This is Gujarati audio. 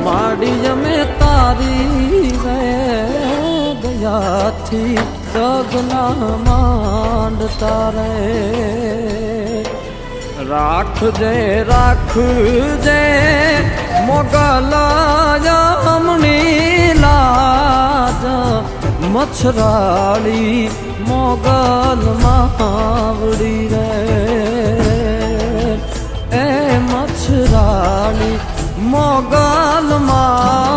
માડી અમે તારી રે દયાથી ડગલા માંડતા રે રાખજે રાખજે મોગલ યમની લાજ મચ્છરાળી મોગલ માવડી રે એ મચ્છરાળી મોગલ માં